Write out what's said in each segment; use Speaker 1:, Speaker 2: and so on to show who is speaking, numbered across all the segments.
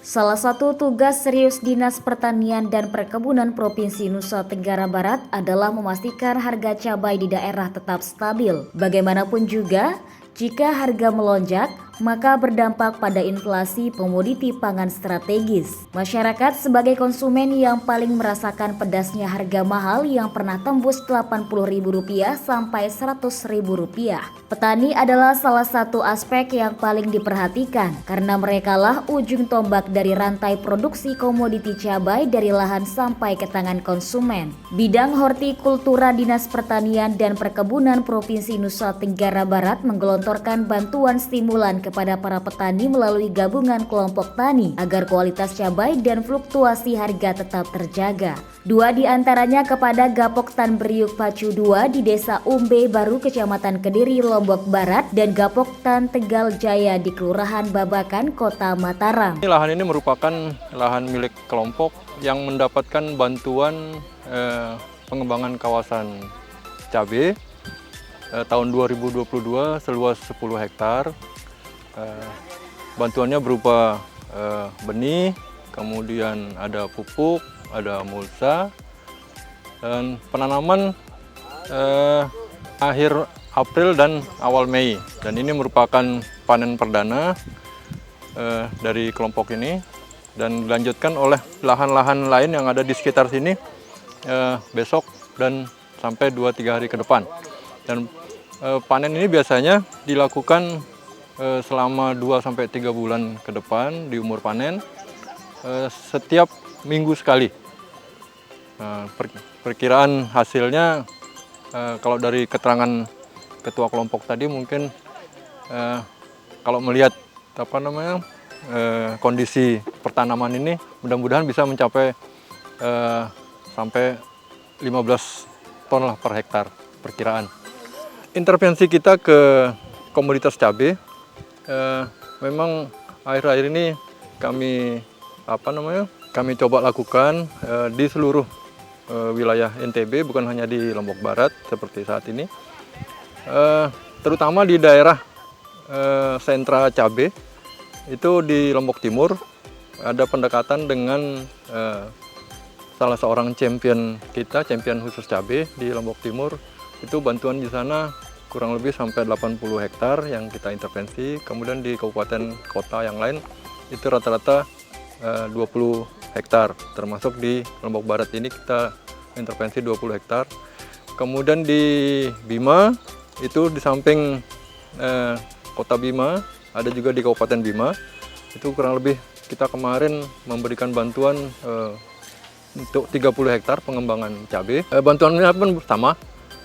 Speaker 1: Salah satu tugas serius Dinas Pertanian dan Perkebunan Provinsi Nusa Tenggara Barat adalah memastikan harga cabai di daerah tetap stabil. Bagaimanapun juga, jika harga melonjak, maka berdampak pada inflasi komoditi pangan strategis. Masyarakat sebagai konsumen yang paling merasakan pedasnya harga mahal yang pernah tembus Rp80.000 sampai Rp100.000. Petani adalah salah satu aspek yang paling diperhatikan karena merekalah ujung tombak dari rantai produksi komoditi cabai dari lahan sampai ke tangan konsumen. Bidang hortikultura Dinas Pertanian dan Perkebunan Provinsi Nusa Tenggara Barat menggelontorkan bantuan stimulan kepada para petani melalui gabungan kelompok tani agar kualitas cabai dan fluktuasi harga tetap terjaga. Dua di antaranya kepada Gapok Tan Beriuk Pacu 2 di Desa Umbe Baru, Kecamatan Kediri, Lombok Barat, dan Gapok Tan Tegal Jaya di Kelurahan Babakan, Kota Mataram.
Speaker 2: Lahan ini merupakan lahan milik kelompok yang mendapatkan bantuan pengembangan kawasan cabai tahun 2022 seluas 10 hektar. Bantuannya berupa benih, kemudian ada pupuk, ada mulsa, dan penanaman akhir April dan awal Mei. Dan ini merupakan panen perdana dari kelompok ini dan dilanjutkan oleh lahan-lahan lain yang ada di sekitar sini besok dan sampai 2-3 hari ke depan. Dan panen ini biasanya dilakukan selama 2-3 bulan ke depan di umur panen, setiap minggu sekali. Perkiraan hasilnya kalau dari keterangan ketua kelompok tadi mungkin kalau melihat kondisi pertanaman ini mudah-mudahan bisa mencapai sampai 15 ton lah per hektar perkiraan. Intervensi kita ke komoditas cabai memang akhir-akhir ini kami coba lakukan di seluruh wilayah NTB, bukan hanya di Lombok Barat seperti saat ini, terutama di daerah sentra cabai itu di Lombok Timur ada pendekatan dengan salah seorang champion kita, champion khusus cabai di Lombok Timur. Itu bantuan di sana kurang lebih sampai 80 hektar yang kita intervensi. Kemudian di kabupaten kota yang lain itu rata-rata 20 hektar, termasuk di Lombok Barat ini kita intervensi 20 hektar. Kemudian di Bima itu di samping kota Bima ada juga di Kabupaten Bima, itu kurang lebih kita kemarin memberikan bantuan untuk 30 hektar pengembangan cabai. Bantuannya pun sama.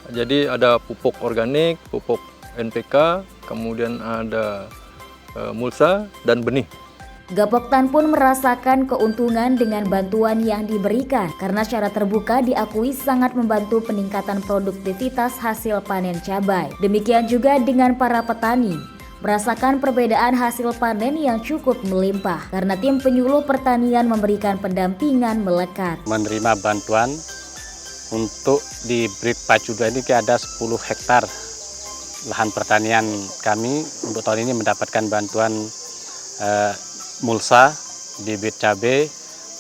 Speaker 2: Jadi ada pupuk organik, pupuk NPK, kemudian ada mulsa dan benih.
Speaker 1: Gapok Tan pun merasakan keuntungan dengan bantuan yang diberikan karena secara terbuka diakui sangat membantu peningkatan produktivitas hasil panen cabai. Demikian juga dengan para petani, merasakan perbedaan hasil panen yang cukup melimpah karena tim penyuluh pertanian memberikan pendampingan melekat.
Speaker 3: Menerima bantuan untuk di Brik Pacu 2 ini ada 10 hektar lahan pertanian kami untuk tahun ini mendapatkan bantuan mulsa, bibit cabai,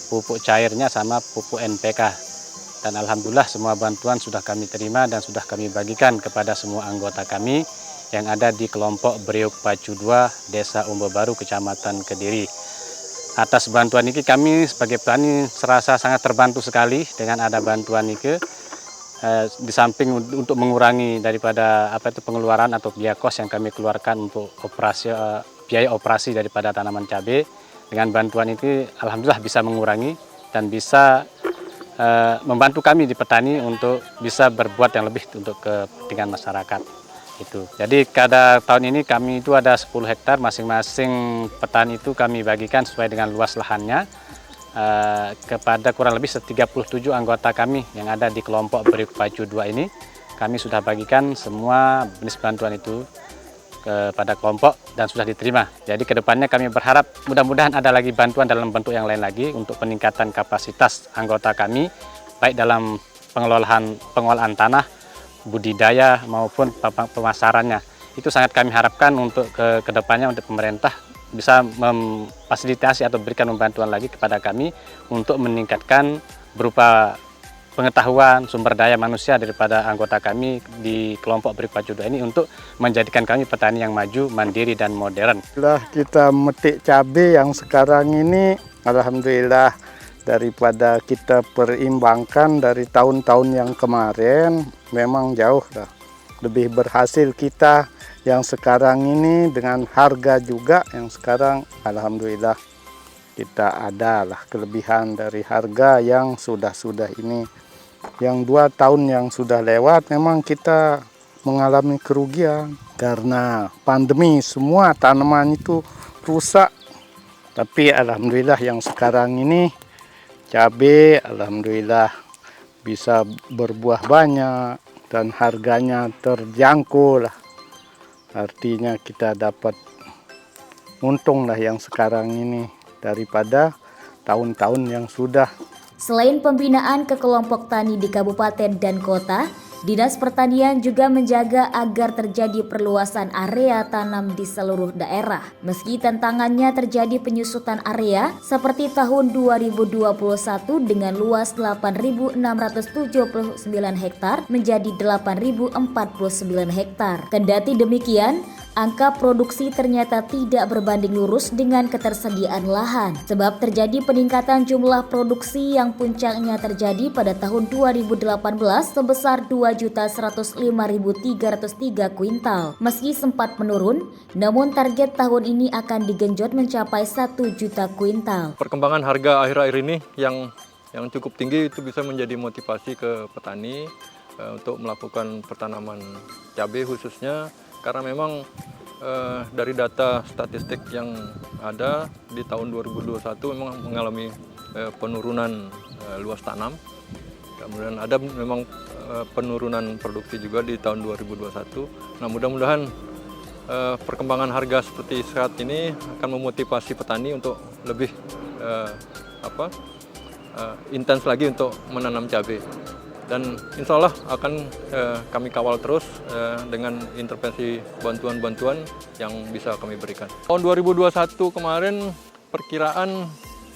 Speaker 3: pupuk cairnya sama pupuk NPK. Dan alhamdulillah semua bantuan sudah kami terima dan sudah kami bagikan kepada semua anggota kami yang ada di kelompok Beriuk Pacu 2 Desa Umbe Baru, Kecamatan Kediri. Atas bantuan ini kami sebagai petani serasa sangat terbantu sekali dengan ada bantuan ini. Di samping untuk mengurangi daripada pengeluaran atau biaya kos yang kami keluarkan untuk biaya operasi daripada tanaman cabai, dengan bantuan ini alhamdulillah bisa mengurangi dan bisa membantu kami di petani untuk bisa berbuat yang lebih untuk kepentingan masyarakat. Itu. Jadi pada tahun ini kami itu ada 10 hektar, masing-masing petani itu kami bagikan sesuai dengan luas lahannya kepada kurang lebih 37 anggota kami yang ada di kelompok Beriuk Pacu 2 ini. Kami sudah bagikan semua jenis bantuan itu kepada kelompok dan sudah diterima. Jadi kedepannya kami berharap mudah-mudahan ada lagi bantuan dalam bentuk yang lain lagi untuk peningkatan kapasitas anggota kami, baik dalam pengelolaan tanah, budidaya maupun pemasarannya. Itu sangat kami harapkan untuk kedepannya untuk pemerintah bisa memfasilitasi atau berikan bantuan lagi kepada kami untuk meningkatkan berupa pengetahuan sumber daya manusia daripada anggota kami di kelompok berpacu 2 ini untuk menjadikan kami petani yang maju, mandiri dan modern.
Speaker 4: Setelah kita metik cabai yang sekarang ini, alhamdulillah daripada kita perimbangkan dari tahun-tahun yang kemarin, memang jauh lah lebih berhasil kita yang sekarang ini dengan harga juga yang sekarang alhamdulillah kita ada lah kelebihan dari harga yang sudah ini. Yang 2 tahun yang sudah lewat memang kita mengalami kerugian karena pandemi, semua tanaman itu rusak. Tapi alhamdulillah yang sekarang ini cabai alhamdulillah bisa berbuah banyak dan harganya terjangkau lah. Artinya kita dapat untung lah yang sekarang ini daripada tahun-tahun yang sudah.
Speaker 1: Selain pembinaan ke kelompok tani di kabupaten dan kota, Dinas Pertanian juga menjaga agar terjadi perluasan area tanam di seluruh daerah. Meski tantangannya terjadi penyusutan area seperti tahun 2021 dengan luas 8.679 hektar menjadi 8.049 hektar. Kendati demikian, angka produksi ternyata tidak berbanding lurus dengan ketersediaan lahan, sebab terjadi peningkatan jumlah produksi yang puncaknya terjadi pada tahun 2018 sebesar 2.105.303 kuintal. Meski sempat menurun, namun target tahun ini akan digenjot mencapai 1 juta kuintal.
Speaker 2: Perkembangan harga akhir-akhir ini yang cukup tinggi itu bisa menjadi motivasi ke petani untuk melakukan pertanaman cabai khususnya. Karena memang dari data statistik yang ada di tahun 2021 memang mengalami penurunan luas tanam. Kemudian ada memang penurunan produksi juga di tahun 2021. Nah, mudah-mudahan perkembangan harga seperti saat ini akan memotivasi petani untuk lebih intens lagi untuk menanam cabai. Dan insya Allah akan kami kawal terus dengan intervensi bantuan-bantuan yang bisa kami berikan. Tahun 2021 kemarin perkiraan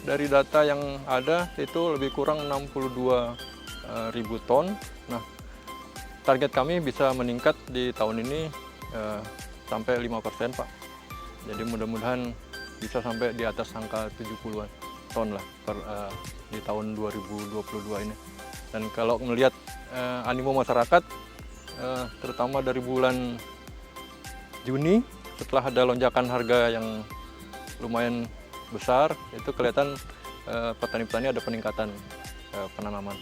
Speaker 2: dari data yang ada itu lebih kurang 62.000 ton. Nah, target kami bisa meningkat di tahun ini sampai 5%, Pak. Jadi mudah-mudahan bisa sampai di atas angka 70-an ton lah di tahun 2022 ini. Dan kalau melihat animo masyarakat, terutama dari bulan Juni, setelah ada lonjakan harga yang lumayan besar, itu kelihatan petani-petani ada peningkatan penanaman.